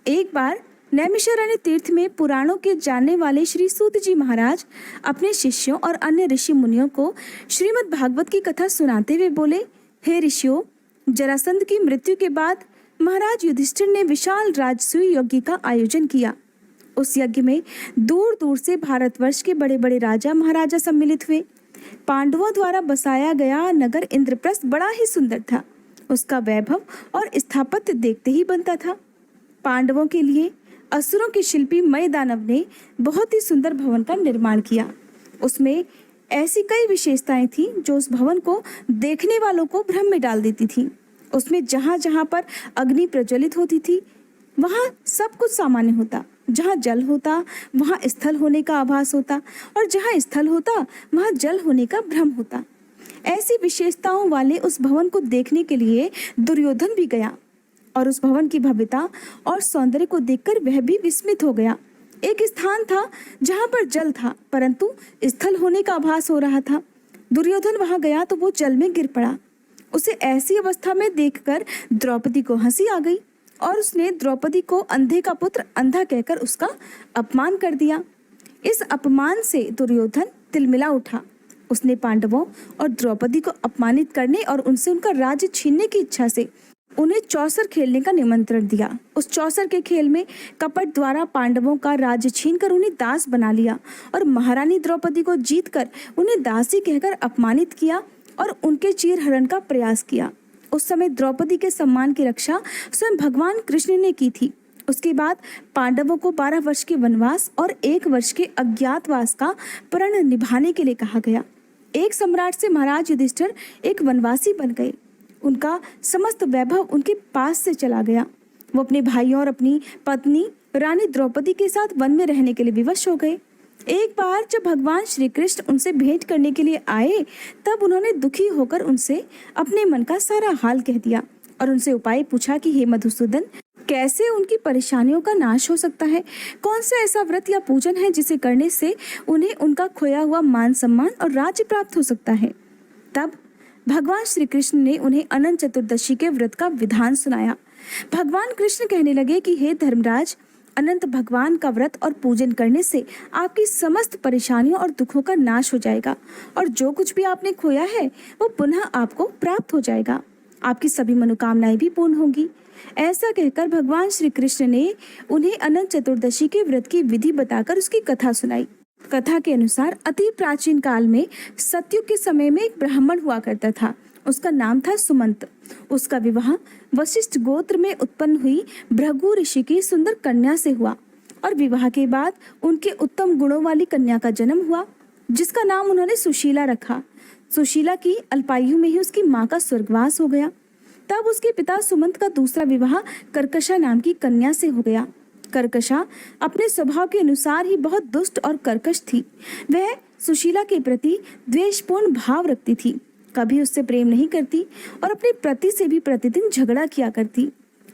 एक बार नैमिषारण्य तीर्थ में पुराणों के जानने वाले श्री सूत जी महाराज अपने शिष्यों और अन्य ऋषि मुनियों को श्रीमद् भागवत की कथा सुनाते हुए बोले, हे ऋषियों, जरासंध की मृत्यु के बाद महाराज युधिष्ठिर ने विशाल राजसूय यज्ञ का आयोजन किया। उस यज्ञ में दूर दूर से भारतवर्ष के बड़े बड़े राजा महाराजा सम्मिलित हुए। पांडवों द्वारा बसाया गया नगर इंद्रप्रस्थ बड़ा ही सुंदर था। उसका वैभव और स्थापत्य देखते ही बनता था। पांडवों के लिए असुरों के शिल्पी मय दानव ने बहुत ही सुंदर भवन का निर्माण किया। उसमें ऐसी कई विशेषताएं थीं जो उस भवन को देखने वालों को भ्रम में डाल देती थीं। उसमें जहां जहां पर अग्नि प्रज्वलित होती थी वहां सब कुछ सामान्य होता, जहां जल होता वहां स्थल होने का आभास होता, और जहां स्थल होता वहां जल होने का भ्रम होता। ऐसी विशेषताओं वाले उस भवन को देखने के लिए दुर्योधन भी गया और उस भवन की भव्यता और सौंदर्य को देखकर वह भी विस्मित हो गया। एक स्थान था जहां पर जल था परंतु स्थल होने का आभास हो रहा था। दुर्योधन वहां गया तो वो जल में गिर पड़ा। उसे ऐसी अवस्था में देखकर द्रौपदी को हंसी आ गई और उसने द्रौपदी को अंधे का पुत्र अंधा कहकर उसका अपमान कर दिया। इस अपमान से दुर्योधन तिलमिला उठा। उसने पांडवों और द्रौपदी को अपमानित करने और उनसे उनका राज्य छीनने की इच्छा से उन्हें चौसर खेलने का निमंत्रण दिया। उस चौसर के खेल में कपट द्वारा पांडवों का राज्य छीनकर उन्हें दास बना लिया और महारानी द्रौपदी को जीतकर उन्हें दासी कहकर अपमानित किया और उनके चीरहरण का प्रयास किया। उस समय द्रौपदी के सम्मान की रक्षा स्वयं भगवान कृष्ण ने की थी। उसके बाद पांडवों को 12 वर्ष के वनवास और 1 वर्ष के अज्ञातवास का प्रण निभाने के लिए कहा गया। एक सम्राट से महाराज युधिष्ठिर एक वनवासी बन गए। उनका समस्त वैभव उनके पास से चला गया। वो अपने भाइयों और अपनी पत्नी रानी द्रौपदी के साथ वन में रहने के लिए विवश हो गए। एक बार जब भगवान श्री कृष्ण उनसे भेंट करने के लिए आए तब उन्होंने दुखी होकर उनसे अपने मन का सारा हाल कह दिया और उनसे उपाय पूछा कि हे मधुसूदन, कैसे उनकी परेशानियों का नाश हो सकता है? कौन सा ऐसा व्रत या पूजन है जिसे करने से उन्हें उनका खोया हुआ मान सम्मान और राज्य प्राप्त हो सकता है? तब भगवान श्री कृष्ण ने उन्हें अनंत चतुर्दशी के व्रत का विधान सुनाया। भगवान कृष्ण कहने लगे कि हे धर्मराज, अनंत भगवान का व्रत और पूजन करने से आपकी समस्त परेशानियों और दुखों का नाश हो जाएगा और जो कुछ भी आपने खोया है वो पुनः आपको प्राप्त हो जाएगा। आपकी सभी मनोकामनाएं भी पूर्ण होंगी। ऐसा कहकर भगवान श्री कृष्ण ने उन्हें अनंत चतुर्दशी के व्रत की विधि बताकर उसकी कथा सुनाई। कथा के अनुसार अति प्राचीन काल में सतयुग के समय में एक ब्राह्मण हुआ करता था। उसका नाम था सुमंत। उसका विवाह वशिष्ठ गोत्र में उत्पन्न हुई भृगु ऋषि की सुंदर कन्या से हुआ और विवाह के बाद उनके उत्तम गुणों वाली कन्या का जन्म हुआ जिसका नाम उन्होंने सुशीला रखा। सुशीला की अल्पायु में ही उसकी माँ का स्वर्गवास हो गया। तब उसके पिता सुमंत का दूसरा विवाह कर्कशा नाम की कन्या से हो गया। कर्कशा अपने स्वभाव के अनुसार ही बहुत दुष्ट और कर्कश थी। वह सुशीला के प्रति द्वेषपूर्ण भाव रखती थी, कभी उससे प्रेम नहीं करती और अपने पति से भी प्रतिदिन झगड़ा किया करती।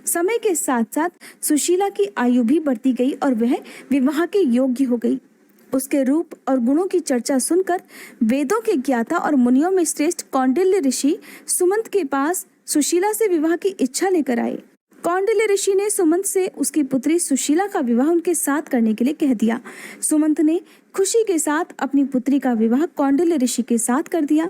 समय के साथ साथ सुशीला की आयु भी बढ़ती गई और वह विवाह के योग्य हो गई। उसके रूप और गुणों की चर्चा सुनकर वेदों के ज्ञाता और मुनियों में श्रेष्ठ कौंडिल्य ऋषि सुमंत के पास सुशीला से विवाह की इच्छा लेकर आए। कौंडिल्य ऋषि ने सुमंत से उसकी पुत्री सुशीला का विवाह उनके साथ करने के लिए कह दिया। सुमंत ने खुशी के साथ अपनी पुत्री का विवाह कौंडिल्य ऋषि के साथ कर दिया।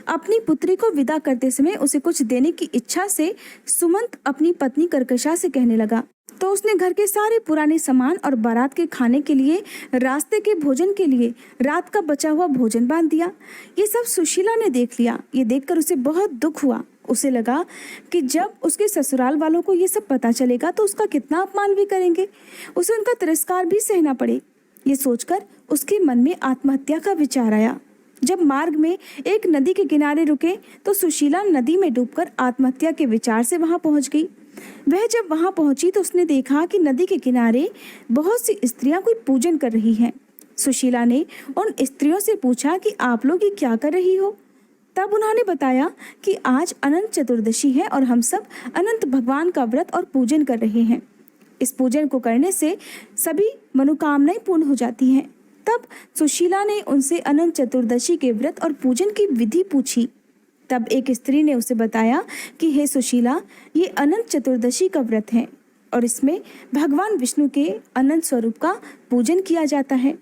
अपनी पुत्री को विदा करते समय उसे कुछ देने की इच्छा से सुमंत अपनी पत्नी कर्कशा से कहने लगा तो उसने घर के सारे पुराने सामान और बारात के खाने के लिए, रास्ते के भोजन के लिए रात का बचा हुआ भोजन बांध दिया। ये सब सुशीला ने देख लिया। ये देखकर उसे बहुत दुख हुआ। उसे लगा कि जब उसके ससुराल वालों को ये सब पता चलेगा तो उसका कितना अपमान भी करेंगे, उसे उनका तिरस्कार भी सहना पड़े। ये सोचकर उसके मन में आत्महत्या का विचार आया। जब मार्ग में एक नदी के किनारे रुके तो सुशीला नदी में डूबकर आत्महत्या के विचार से वहां पहुंच गई। वह जब वहां पहुंची तो उसने देखा कि नदी के किनारे बहुत सी स्त्रियां कोई पूजन कर रही हैं। सुशीला ने उन स्त्रियों से पूछा कि आप लोग ये क्या कर रही हो? तब उन्होंने बताया कि आज अनंत चतुर्दशी है और हम सब अनंत भगवान का व्रत और पूजन कर रहे हैं। इस पूजन को करने से सभी मनोकामनाएं पूर्ण हो जाती हैं। तब सुशीला ने उनसे अनंत चतुर्दशी के व्रत और पूजन की विधि पूछी। तब एक स्त्री ने उसे बताया कि हे सुशीला, ये अनंत चतुर्दशी का व्रत है और इसमें भगवान विष्णु के अनंत स्वरूप का पूजन किया जाता है।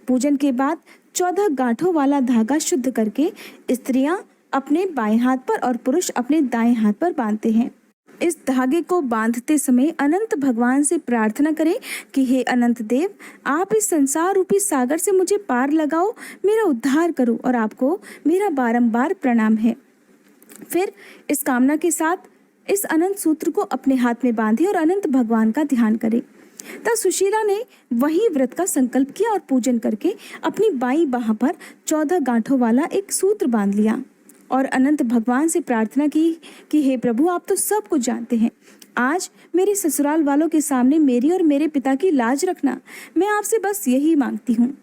पूजन के बाद 14 गांठों वाला धागा शुद्ध करके स्त्रियां अपने बाएं हाथ पर और पुरुष अपने दाएं हाथ पर बांधते हैं। इस धागे को बांधते समय अनंत भगवान से प्रार्थना करें कि हे अनंत देव, आप इस संसार रूपी सागर से मुझे पार लगाओ, मेरा उद्धार करो और आपको मेरा बारंबार प्रणाम है। फिर इस कामना के साथ इस अनंत सूत्र को अपने हाथ में बांधे और अनंत भगवान का ध्यान करें। तब सुशीला ने वही व्रत का संकल्प किया और पूजन करके अपनी बाईं बाह पर 14 गांठों वाला एक सूत्र बांध लिया और अनंत भगवान से प्रार्थना की कि हे प्रभु, आप तो सब कुछ जानते हैं। आज मेरे ससुराल वालों के सामने मेरी और मेरे पिता की लाज रखना, मैं आपसे बस यही मांगती हूँ।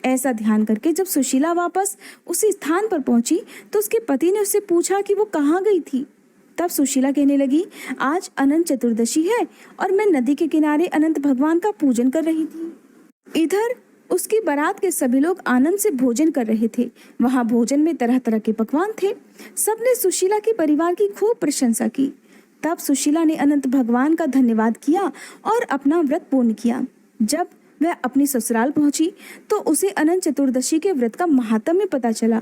ऐसा ध्यान करके जब सुशीला वापस उसी स्थान पर पहुंची तो उसके पति ने उससे पूछा कि वो कहाँ गई थी। तब सुशीला कहने लगी, आज अनंत चतुर्दशी है और मैं नदी के किनारे अनंत भगवान का पूजन कर रही थी। इधर उसकी बारात के सभी लोग आनंद से भोजन कर रहे थे। वहां भोजन में तरह तरह के पकवान थे। सबने सुशीला के परिवार की खूब प्रशंसा की। तब सुशीला ने अनंत भगवान का धन्यवाद किया और अपना व्रत पूर्ण किया। जब वह अपनी ससुराल पहुंची तो उसे अनंत चतुर्दशी के व्रत का महात्म्य पता चला।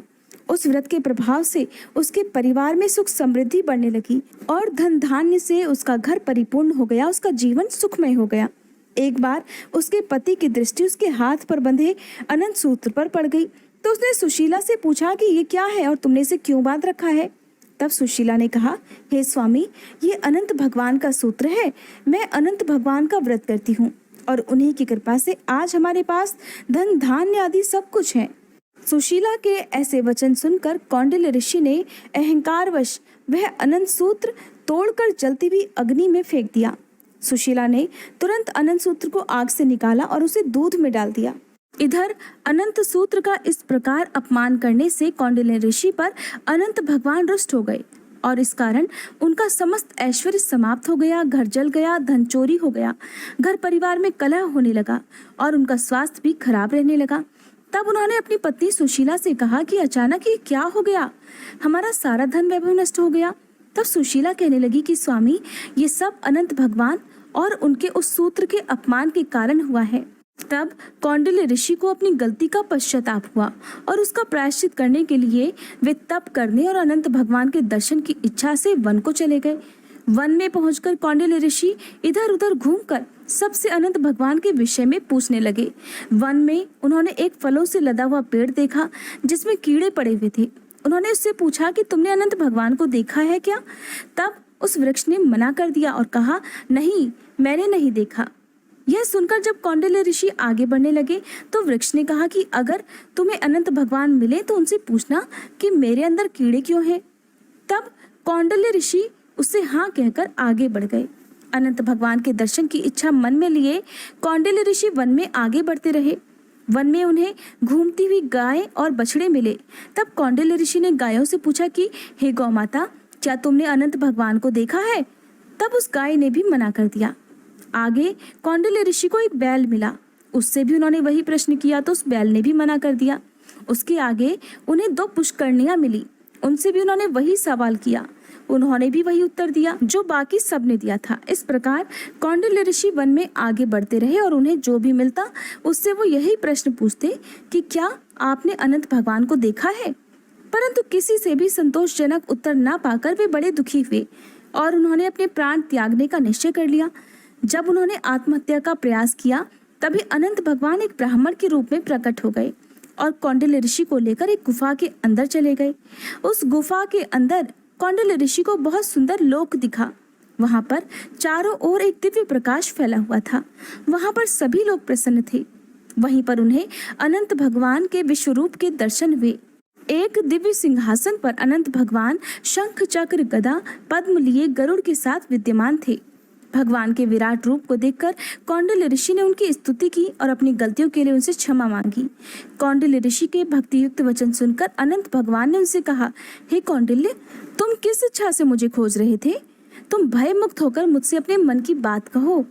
उस व्रत के प्रभाव से उसके परिवार में सुख समृद्धि बढ़ने लगी और धन धान्य से उसका घर परिपूर्ण हो गया, उसका जीवन सुखमय हो गया। एक बार उसके पति की दृष्टि उसके हाथ पर बंधे अनंत सूत्र पर पड़ गई तो उसने सुशीला से पूछा कि ये क्या है और तुमने इसे क्यों बांध रखा है। तब सुशीला ने कहा, हे स्वामी, ये अनंत भगवान का सूत्र है। मैं अनंत भगवान का व्रत करती हूँ और उन्हीं की कृपा से आज हमारे पास धन धान्य आदि सब कुछ है। सुशीला के ऐसे वचन सुनकर कौंडिल्य ऋषि ने अहंकारवश वह अनंत सूत्र तोड़कर जलती हुई अग्नि में फेंक दिया। सुशीला ने तुरंत अनंत सूत्र को आग से निकाला और उसे दूध में डाल दिया। इधर अनंत सूत्र का इस प्रकार अपमान करने से कौंडिल्य ऋषि पर अनंत भगवान रुष्ट हो गए और इस कारण उनका समस्त ऐश्वर्य समाप्त हो गया, घर जल गया, धन चोरी हो गया, घर परिवार में कलह होने लगा और उनका स्वास्थ्य भी खराब रहने लगा। तब उन्होंने अपनी पत्नी सुशीला से कहा कि अचानक ये क्या हो गया, हमारा सारा धन वैभव नष्ट हो गया। तब सुशीला कहने लगी कि स्वामी, ये सब अनंत भगवान और उनके उस सूत्र के अपमान के कारण हुआ है। तब कौंडिल्य ऋषि को अपनी गलती का पश्चाताप हुआ और उसका प्रायश्चित करने के लिए वे तप करने और अनंत भगवान के दर्शन की इच्छा से वन को चले गए। वन में पहुंचकर कौंडिल्य ऋषि इधर उधर घूमकर सबसे अनंत भगवान के विषय में पूछने लगे। वन में उन्होंने एक फलों से लदा हुआ पेड़ देखा जिसमें कीड़े पड़े हुए थे। उन्होंने उससे पूछा कि तुमने अनंत भगवान को देखा है क्या? तब उस वृक्ष ने मना कर दिया और कहा, नहीं, मैंने नहीं देखा। यह सुनकर जब कौंडिल्य ऋषि आगे बढ़ने लगे तो वृक्ष ने कहा कि अगर तुम्हें अनंत भगवान मिले तो उनसे पूछना कि मेरे अंदर कीड़े क्यों हैं। तब कौंडिल्य ऋषि उससे हाँ कहकर आगे बढ़ गए। अनंत भगवान के दर्शन की इच्छा मन में लिए कौंडिल्य ऋषि वन में आगे बढ़ते रहे। वन में उन्हें घूमती हुई गाय और बछड़े मिले। तब कौंडिल्य ऋषि ने गायों से पूछा कि हे गौ माता, क्या तुमने अनंत भगवान को देखा है? तब उस गाय ने भी मना कर दिया। आगे कौंडिल्य ऋषि को एक बैल मिला, उससे भी उन्होंने वही प्रश्न किया तो उस बैल ने भी मना कर दिया। उसके आगे उन्हें 2 पुष्करनियां मिली, उनसे भी उन्होंने वही सवाल किया, उन्होंने भी वही उत्तर दिया जो बाकी सब ने दिया था। इस प्रकार कौंडिल्य ऋषि वन में आगे बढ़ते रहे और उन्हें जो भी मिलता उससे वो यही प्रश्न पूछते कि क्या आपने अनंत भगवान को देखा है? परंतु किसी से भी संतोषजनक उत्तर ना पाकर वे बड़े दुखी हुए और उन्होंने अपने प्राण त्यागने का निश्चय कर लिया। जब उन्होंने आत्महत्या का प्रयास किया तभी अनंत भगवान एक ब्राह्मण के रूप में प्रकट हो गए और कौंडिल्य ऋषि को लेकर एक गुफा के अंदर चले गए। उस गुफा के अंदर कौंडिल्य ऋषि को बहुत सुंदर लोक दिखा। वहां पर चारों ओर एक दिव्य प्रकाश फैला हुआ था। वहां पर सभी लोग प्रसन्न थे। वहीं पर उन्हें अनंत भगवान के विश्वरूप के दर्शन हुए। एक दिव्य सिंहासन पर अनंत भगवान शंख चक्र गदा पद्म लिए गरुड़ के साथ विद्यमान थे। भगवान के विराट रूप को देखकर कौंडिल्य ऋषि ने उनकी स्तुति की और अपनी गलतियों के लिए उनसे क्षमा मांगी। कौंडिल्य ऋषि के भक्तियुक्त वचन सुनकर अनंत भगवान ने उनसे कहा, हे कौंडिल्य, तुम किस इच्छा से मुझे खोज रहे थे? तुम भय मुक्त होकर मुझसे अपने मन की बात कहो।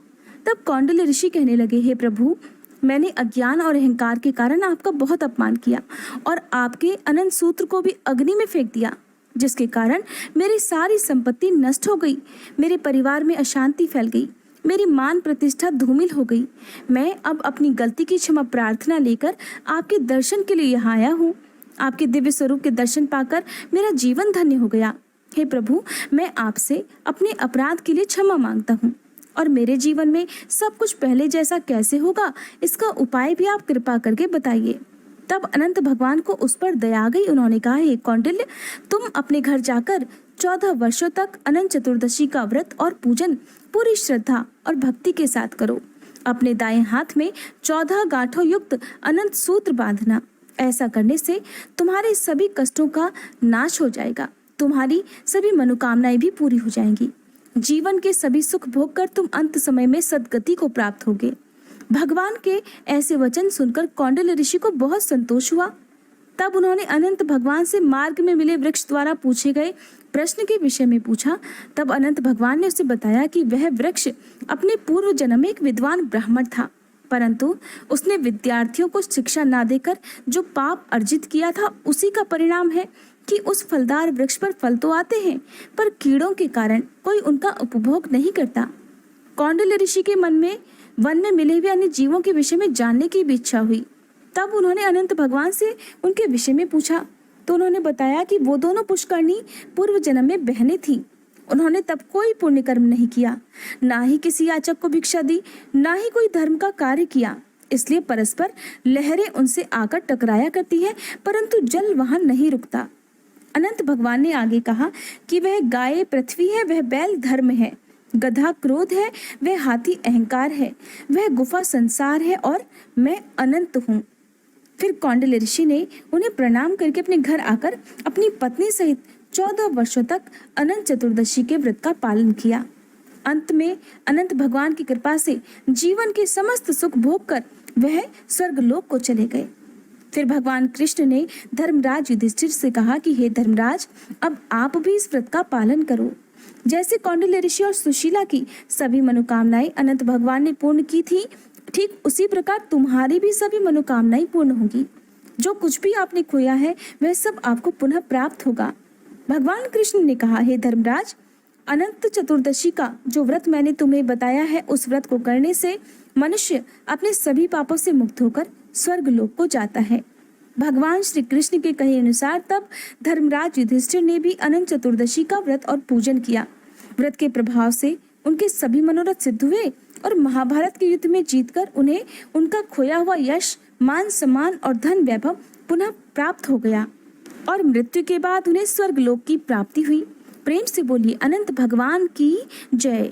तब कौंडिल्य ऋषि कहने लगे, हे प्रभु, मैंने अज्ञान और अहंकार के कारण आपका बहुत अपमान किया और आपके अनंत सूत्र को भी अग्नि में फेंक दिया, जिसके कारण मेरी सारी संपत्ति नष्ट हो गई, मेरे परिवार में अशांति फैल गई मेरी मान प्रतिष्ठा धूमिल हो गई। मैं अब अपनी गलती की क्षमा प्रार्थना लेकर आपके दर्शन के लिए यहाँ आया हूँ। आपके दिव्य स्वरूप के दर्शन पाकर मेरा जीवन धन्य हो गया। हे प्रभु, मैं आपसे अपने अपराध के लिए क्षमा मांगता हूँ और मेरे जीवन में सब कुछ पहले जैसा कैसे होगा, इसका उपाय भी आप कृपा करके बताइए। तब अनंत भगवान को उस पर दया आ गई। उन्होंने कहा, हे कौंडिल्य, तुम अपने घर जाकर 14 वर्षों तक अनंत चतुर्दशी का व्रत और पूजन पूरी श्रद्धा और भक्ति के साथ करो। अपने दाएं हाथ में 14 गांठों युक्त अनंत सूत्र बांधना। ऐसा करने से तुम्हारे सभी कष्टों का नाश हो जाएगा, तुम्हारी सभी मनोकामनाएं भी पूरी हो जाएंगी। जीवन के सभी सुख भोग कर तुम अंत समय में सद्गति को प्राप्त होगे। भगवान के ऐसे वचन सुनकर कौंडिल्य ऋषि को बहुत संतोष हुआ। तब उन्होंने अनंत भगवान से मार्ग में मिले वृक्ष द्वारा पूछे गए प्रश्न के विषय में पूछा। तब अनंत भगवान ने उसे बताया कि वह वृक्ष अपने पूर्व जन्म में एक विद्वान ब्राह्मण था, परंतु उसने विद्यार्थियों को शिक्षा ना देकर जो पाप अर्जित किया था, उसी का परिणाम है कि उस फलदार वृक्ष पर फल तो आते हैं, पर कीड़ों के कारण कोई उनका उपभोग नहीं करता। कौंडिल्य ऋषि के मन में वन में मिले हुए अन्य जीवों के विषय में जानने की भी इच्छा हुई। तब उन्होंने अनंत भगवान से उनके विषय में पूछा, तो उन्होंने बताया कि वो दोनों पुष्करणी पूर्व जन्म में बहनें थीं। उन्होंने तब कोई पुण्य कर्म नहीं किया, ना ही किसी याचक को भिक्षा दी, ना ही कोई धर्म का कार्य किया। इसलिए परस्पर लहरें उनसे आकर टकराया करती है, परंतु जल वहां नहीं रुकता। अनंत भगवान ने आगे कहा कि वह गाय पृथ्वी है, वह बैल धर्म है, गधा क्रोध है, वह हाथी अहंकार है, वह गुफा संसार है और मैं अनंत हूँ। फिर कौंडिल्य ऋषि ने उन्हें प्रणाम करके अपने घर आकर अपनी पत्नी सहित 14 वर्षों तक अनंत चतुर्दशी के व्रत का पालन किया। अंत में अनंत भगवान की कृपा से जीवन के समस्त सुख भोग कर वह स्वर्गलोक को चले गए। फिर भगवान कृष्ण ने धर्मराज युधिष्ठिर से कहा कि हे धर्मराज, अब आप भी इस व्रत का पालन करो। जैसे कौंडिल्य ऋषि और सुशीला की सभी मनोकामनाएं अनंत भगवान ने पूर्ण की थी, ठीक उसी प्रकार तुम्हारी भी सभी मनोकामनाएं पूर्ण होगी। जो कुछ भी आपने खोया है वह सब आपको पुनः प्राप्त होगा। भगवान कृष्ण ने कहा, हे धर्मराज, अनंत चतुर्दशी का जो व्रत मैंने तुम्हें बताया है, उस व्रत को करने से मनुष्य अपने सभी पापों से मुक्त होकर स्वर्गलोक को जाता है। भगवान श्री कृष्ण के कहे अनुसार तब धर्मराज युधिष्ठिर ने भी अनंत चतुर्दशी का व्रत और पूजन किया। व्रत के प्रभाव से उनके सभी मनोरथ सिद्ध हुए और महाभारत के युद्ध में जीतकर उन्हें उनका खोया हुआ यश, मान सम्मान और धन वैभव पुनः प्राप्त हो गया और मृत्यु के बाद उन्हें स्वर्गलोक की प्राप्ति हुई। प्रेम से बोलिए, अनंत भगवान की जय।